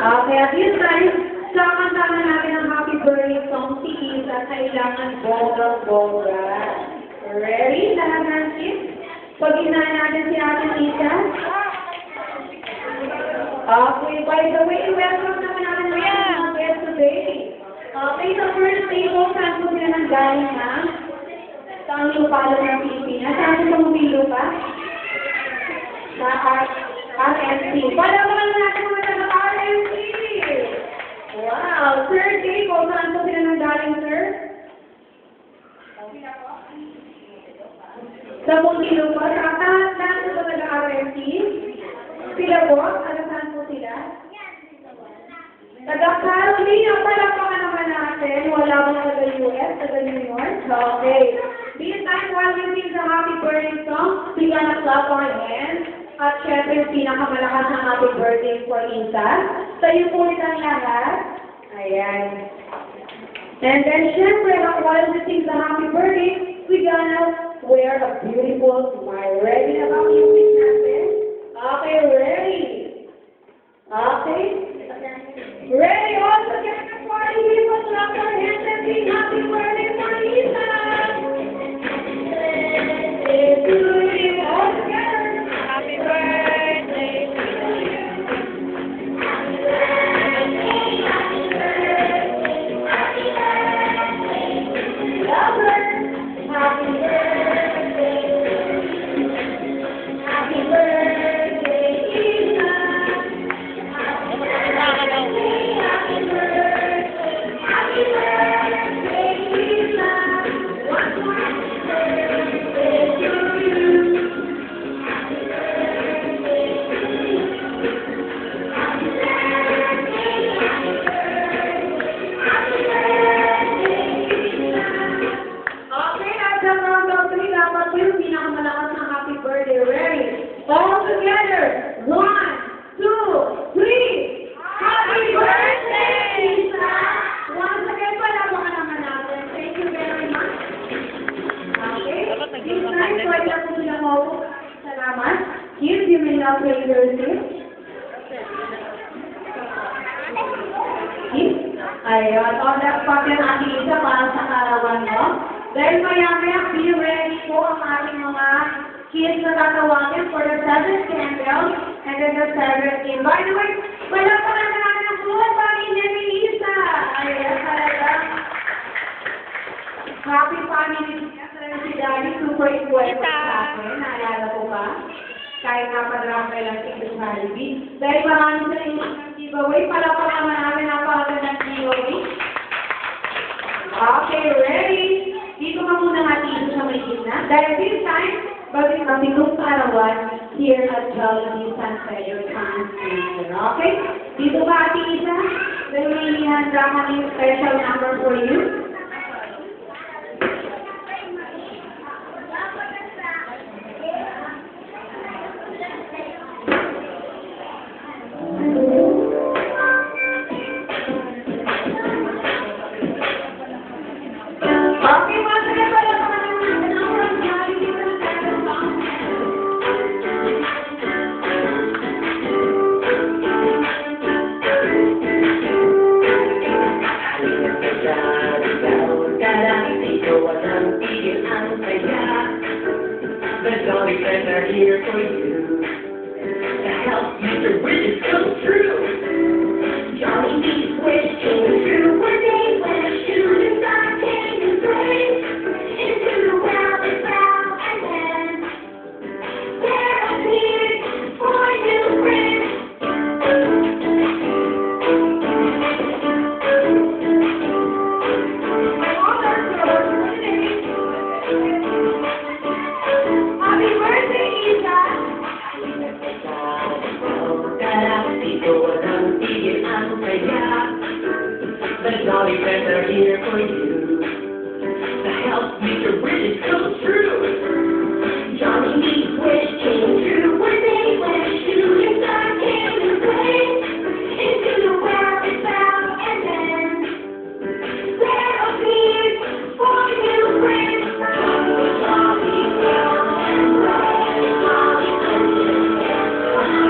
Okay, at this time, kakantahan natin ang happy birthday song si Isa, kailangan bonggang-bongga. Ready? Lahat ng kids? Pag-inahan natin si Ate Isa. Okay, by the way, welcome naman natin mga guests today. Okay, sa first table, saan po sila nang galing, ma'am? Saan lupalo ng Pilipinas? Saan po pumilo pa? Sa RMC. Palaman natin mga taga-RMC! Wow! Sir Jay, kung saan po sila nang galing, sir? Sa pumilo pa? Saan po taga-RMC? Sila po? Saan po sila? Taga-Carolina, palapakan naman natin. Wala bang taga-US, taga-New York? Okay. This time, while we sing the happy birthday song, we gonna clap our hands. At syempre, yung pinakamalakas na happy birthday for Isa. Tayo po ang lahat. Ayan. And then, syempre, while we sing the happy birthday, we gonna wear a beautiful smile. Ready na ba ang music natin? Okay, ready? Okay? Ready? All together, party people, clap our hands and sing happy birthday for Isa! All together. Happy birthday to you. Happy birthday, happy birthday, happy birthday to you. Happy birthday to you. Happy birthday, Isa. Happy birthday, happy birthday, happy birthday, Isa. One more happy birthday to you. All together. 1, 2, 3. Happy birthday, Isa! Once again, palapakan naman natin. Thank you very much. Okay. This time, pwede na po sila mo. Salamat. Kids, you may now play your seat. Kids? Ayun. All that part yan, Ate Isa, para sa karawan mo. Dahil maya-maya, be ready po ang ating mga kids na tatawagin for the 7th candle and then the 7th game. By the way, wala pa na natin ang buhay pa ni Isa. Ayan, talaga. Happy family. Si Daddy, super important sa akin. Naalala ko ba? Kahit napadrampay lang si Chris Harvey. Dahil marami sa inyo ng giveaway, pala pa naman namin napakagandang giveaway. Okay, ready? Dito ka muna natin sa may gitna. Dahil this time, bagay kami kung karawan here at Jollibee San Pedro Science Center. Okay? Dito ba, Ate Isa? Dahil may ihanda kami special number for you. The Jolly Friends are here for you to help make your wishes come true. Jolly Bee's wish came true one day when a shooting star came and blazed into the world of sound, and then there appeared 4 new friends. The Jolly Friends are here for you to help make your wishes come true. Johnny Bee's wish came true one day when a shooting star came and blazed into the world it fell, and then there appeared 4 new friends. Jolly Friends and Jolly Friends and Jolly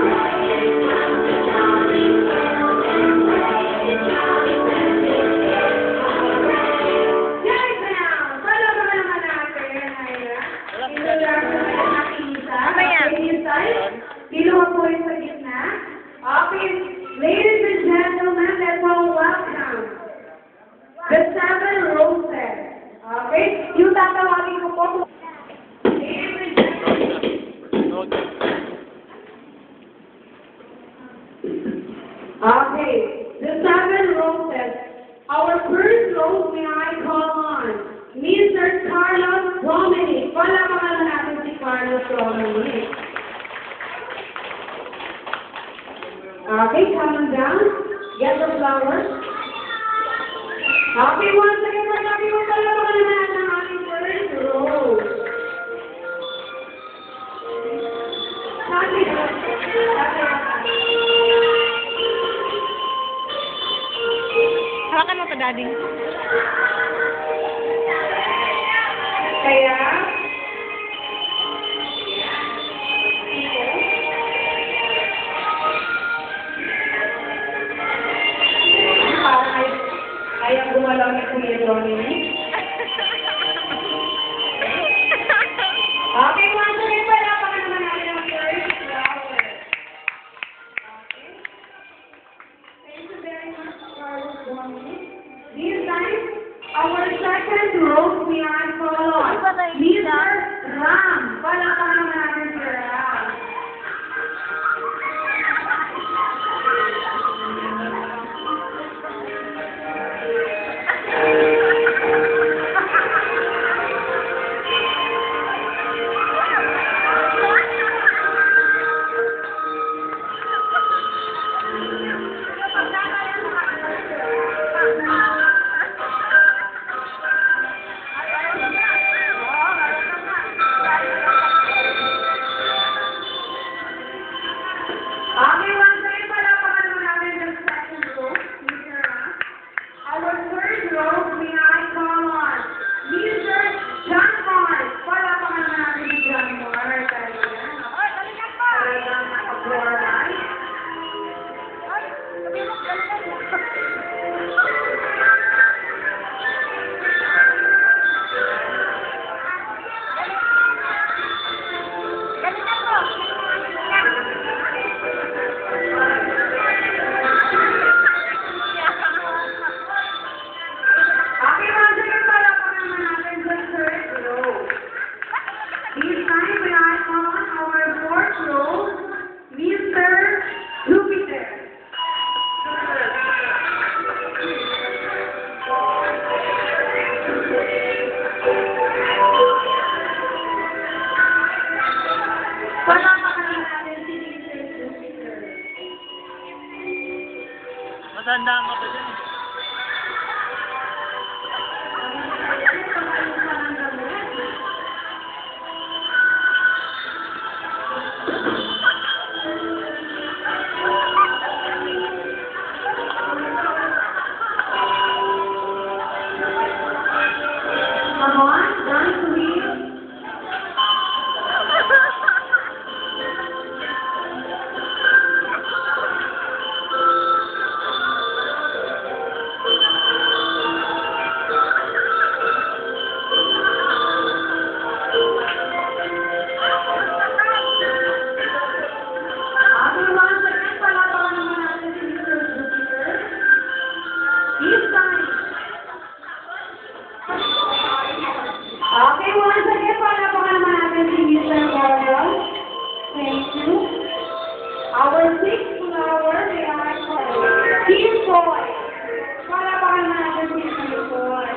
Friends and Jolly Friends and Okay, ladies and gentlemen, let's all welcome the 7 roses. Okay, yung tatawagin ko po. Ladies and gentlemen. Okay, the 7 roses. Our first rose, may I call on Mr. Carlos Romanic. Palakpakan natin si Carlos Romanic. Okay, come on down. Get the flowers. Okay, once again, palakpakan naman ang ating first rose. Hawakan mo to, Daddy. Kaya, kaya gumalaw ni Kuya Dominic. Okay, once again, palakpakan naman natin ang first flower. Okay. Thank you very much, Carlos Dominic. This time, our second rose we are followed. Mr. Ram. Palakpakan naman natin si Ram. Okay, once again, palakpakan naman natin ang second rose, Mr. Ram. Our third rose we are call on Mr. John Mars. Palakpakan naman natin si John Mars. Talagang nakaploral. Okay, once again, palakpakan naman natin sa third rose. This time we are on our fourth rose, Mr. Jupiter. Palakpakan naman natin si Mr. Jupiter. Matanda mo pa dyan. Come on, dance please. Okay, once again, palakpakan naman natin si Mr. Jupiter. This time. Okay, once again, palakpakan naman natin si Mr. Carlos. Thank you. Our sixth flower, we are called Team Boy. Palakpakan naman natin si Team Boy.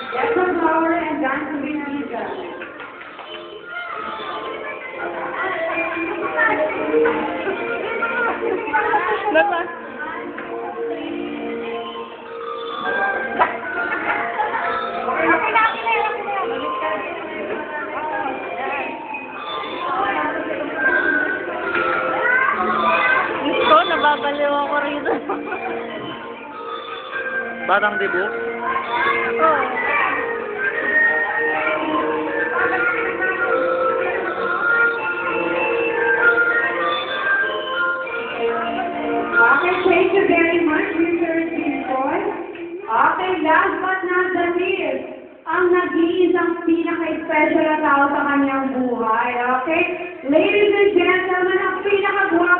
Get the flower and dance with Lisa. Baba. Gusto, nababaliw ako rito. Batang dibu? Oo. Okay, thank you very much, Mr. Boy. Okay, last but not the least, ang nag-iisang pinaka-special na tao sa kanyang buhay. Okay? Ladies and gentlemen, ang pinaka-guwapo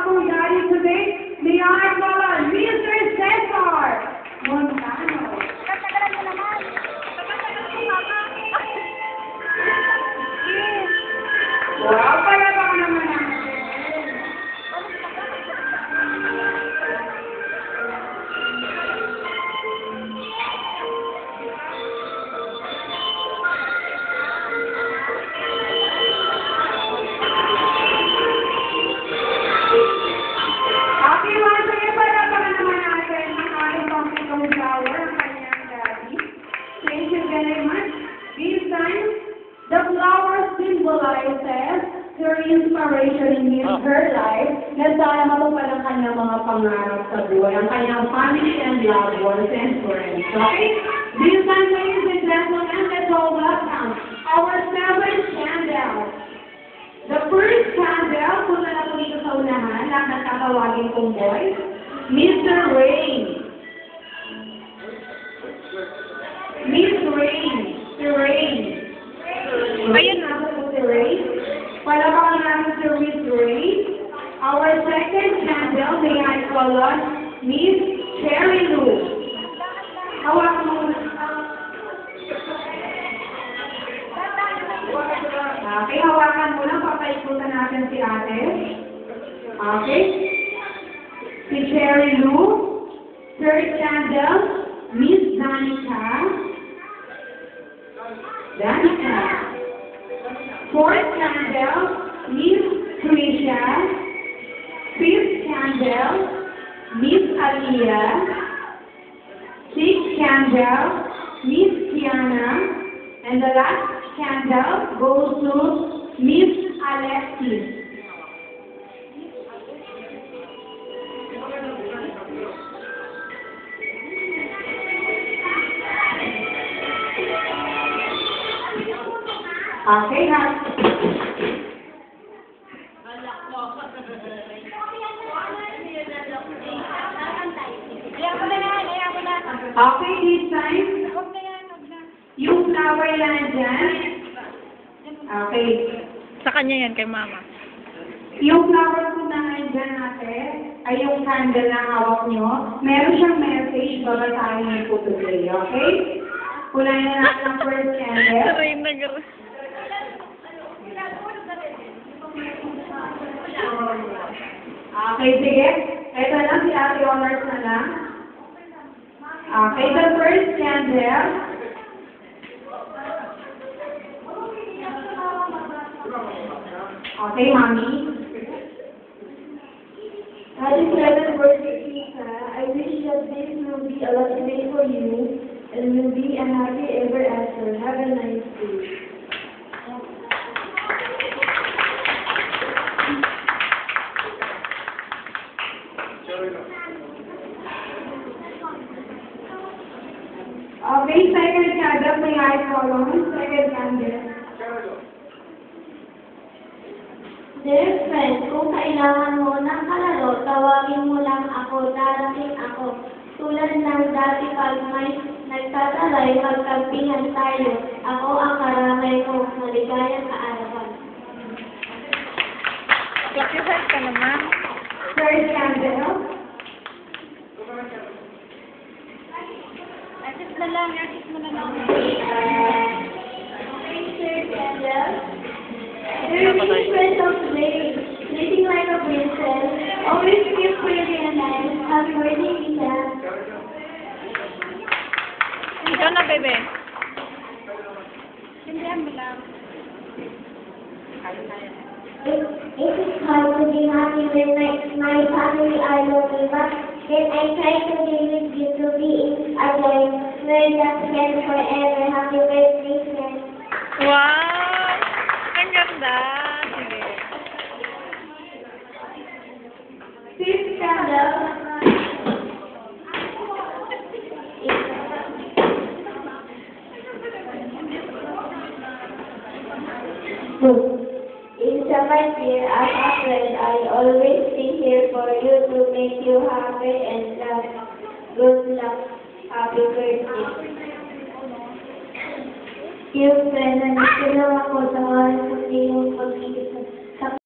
na sana matupad ang kanyang mga pangarap sa buhay, ang kanyang family and loved ones and friends. Okay? This time, ladies and gentlemen, let's all welcome our 7 candles. The first candle, punta na po dito sa unahan, lahat ng tatawagin kong boys, Mr. Ray. Miss Ray. Si Ray. Ayun na po si Ray. Palabakan namin si Miss Ray. Our second candle, may I call on Miss Cherry Lou. Hawakan mo muna. Okay, hawakan mo lang. Papaikutan natin si ate. Okay. Si Cherry Lou. Third candle, Miss Danica. Danica. Fourth candle, Miss Trisha. Fifth candle, Miss Alia. Sixth candle, Miss Tiana. And the last candle goes to Miss Alexis. Okay, ha? Okay, this time, yung flower na dyan. Okay. Sa kanya yan, kay mama. Yung flower po na nandyan natin, ay yung candle na hawak nyo. Meron siyang message, babasahin niyo po today, okay? Kunahin na natin ang first candle. Saray na gano'n. Okay, sige. Ito na, si Ate Honors na lang. Okay, the first candle. Okay, Mommy. Happy 7th birthday, Tita. I wish that this will be a lucky day for you and will be a happy ever after. Have a nice day. Okay, second candle, may I call on? Second candle. Dear friend, kung kailangan mo ng kalaro, tawagin mo lang ako, darating ako. Tulad ng dati pag may nagtatalay, magkampihan tayo. Ako ang karamay mo, maligayang kaarawan. Classified ka naman. Third candle. Assist na lang, assist mo na lang. Third candle. Dear friend of today, living like a princess, always feel pretty and nice. Happy birthday, Tita. Ikaw na, bebe. Sindihan mo lang. It is hard to be happy when my family are lonely, but then I try to be with you to be in a joy where just friends forever. Happy birthday, friend. Wow! Ang ganda. Sige. Fifth candle. In summer year, as a friend, I always be here for you to make you happy and love. Good luck. Happy birthday. Dear friend, nandito lang ako sa oras ng iyong pag-ibig.